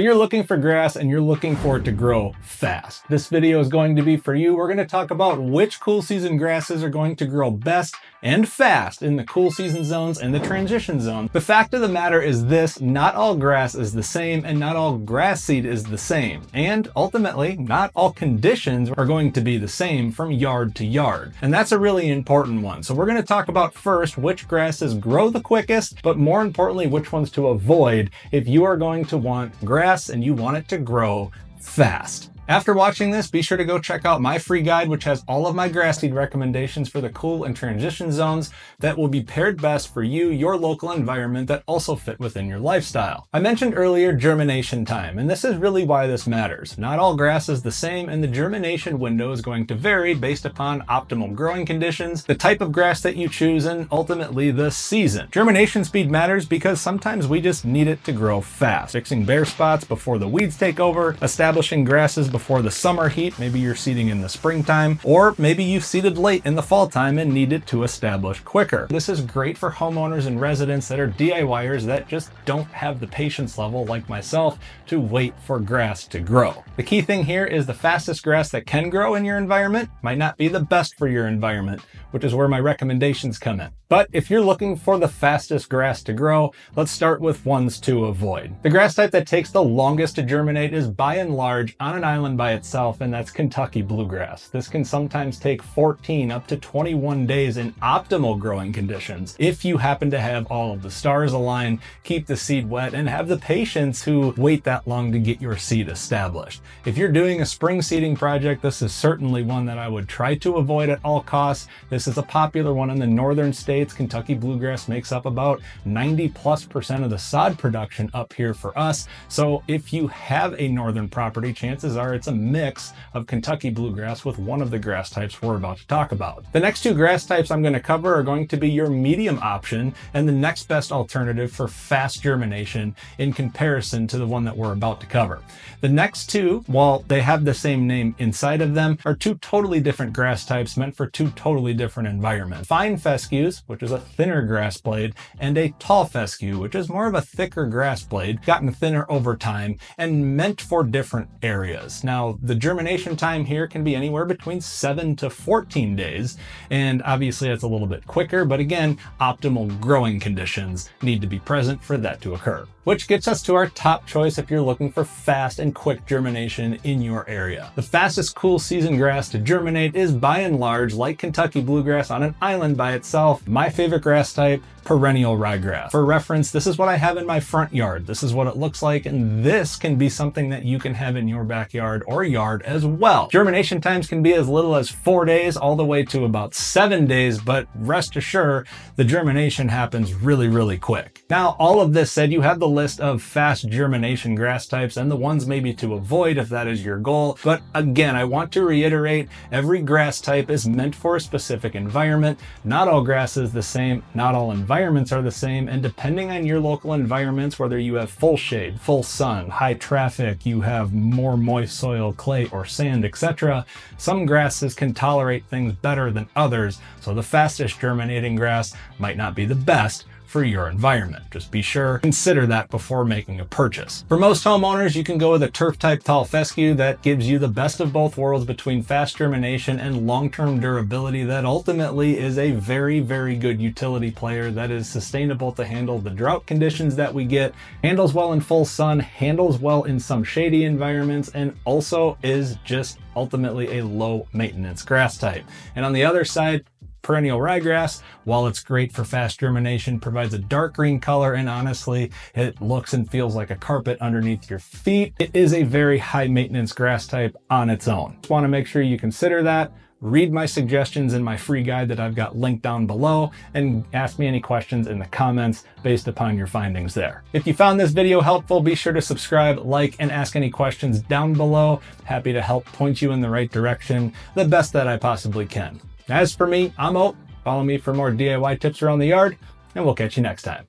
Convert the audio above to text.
You're looking for grass and you're looking for it to grow fast. This video is going to be for you. We're going to talk about which cool season grasses are going to grow best and fast in the cool season zones and the transition zones. The fact of the matter is this: not all grass is the same and not all grass seed is the same. And ultimately, not all conditions are going to be the same from yard to yard. And that's a really important one. So we're going to talk about first which grasses grow the quickest, but more importantly, which ones to avoid if you are going to want grass and you want it to grow fast. After watching this, be sure to go check out my free guide, which has all of my grass seed recommendations for the cool and transition zones that will be paired best for you, your local environment, that also fit within your lifestyle. I mentioned earlier germination time, and this is really why this matters. Not all grass is the same, and the germination window is going to vary based upon optimal growing conditions, the type of grass that you choose, and ultimately the season. Germination speed matters because sometimes we just need it to grow fast. Fixing bare spots before the weeds take over, establishing grasses before the summer heat, maybe you're seeding in the springtime, or maybe you've seeded late in the fall time and need it to establish quicker. This is great for homeowners and residents that are DIYers that just don't have the patience level, like myself, to wait for grass to grow. The key thing here is the fastest grass that can grow in your environment might not be the best for your environment, which is where my recommendations come in. But if you're looking for the fastest grass to grow, let's start with ones to avoid. The grass type that takes the longest to germinate is by and large on an island by itself, and that's Kentucky bluegrass. This can sometimes take 14 up to 21 days in optimal growing conditions if you happen to have all of the stars aligned, keep the seed wet, and have the patience who wait that long to get your seed established. If you're doing a spring seeding project, this is certainly one that I would try to avoid at all costs. This is a popular one in the northern states. Kentucky bluegrass makes up about 90+% of the sod production up here for us. So if you have a northern property, chances are it's a mix of Kentucky bluegrass with one of the grass types we're about to talk about. The next two grass types I'm going to cover are going to be your medium option and the next best alternative for fast germination in comparison to the one that we're about to cover. The next two, while they have the same name inside of them, are two totally different grass types meant for two totally different environments. Fine fescues, which is a thinner grass blade, and a tall fescue, which is more of a thicker grass blade, gotten thinner over time and meant for different areas. Now, the germination time here can be anywhere between 7 to 14 days, and obviously that's a little bit quicker, but again, optimal growing conditions need to be present for that to occur. Which gets us to our top choice if you're looking for fast and quick germination in your area. The fastest cool season grass to germinate is by and large, like Kentucky bluegrass on an island by itself, my favorite grass type, Perennial Ryegrass. For reference, this is what I have in my front yard. This is what it looks like, and this can be something that you can have in your backyard or yard as well. Germination times can be as little as 4 days all the way to about 7 days, but rest assured, the germination happens really, really quick. Now, all of this said, you have the list of fast germination grass types and the ones maybe to avoid if that is your goal. But again, I want to reiterate, every grass type is meant for a specific environment. Not all grass is the same, not all environments are the same, and depending on your local environments, whether you have full shade, full sun, high traffic, you have more moist soil, clay or sand, etc., some grasses can tolerate things better than others, so the fastest germinating grass might not be the best for your environment. Just be sure, consider that before making a purchase. For most homeowners, you can go with a turf type tall fescue that gives you the best of both worlds between fast germination and long-term durability that ultimately is a very, very good utility player that is sustainable to handle the drought conditions that we get, handles well in full sun, handles well in some shady environments, and also is just ultimately a low maintenance grass type. And on the other side, Perennial Ryegrass, while it's great for fast germination, provides a dark green color, and honestly, it looks and feels like a carpet underneath your feet. It is a very high maintenance grass type on its own. Just want to make sure you consider that. Read my suggestions in my free guide that I've got linked down below, and ask me any questions in the comments based upon your findings there. If you found this video helpful, be sure to subscribe, like, and ask any questions down below. Happy to help point you in the right direction, the best that I possibly can. As for me, I'm Oat. Follow me for more DIY tips around the yard, and we'll catch you next time.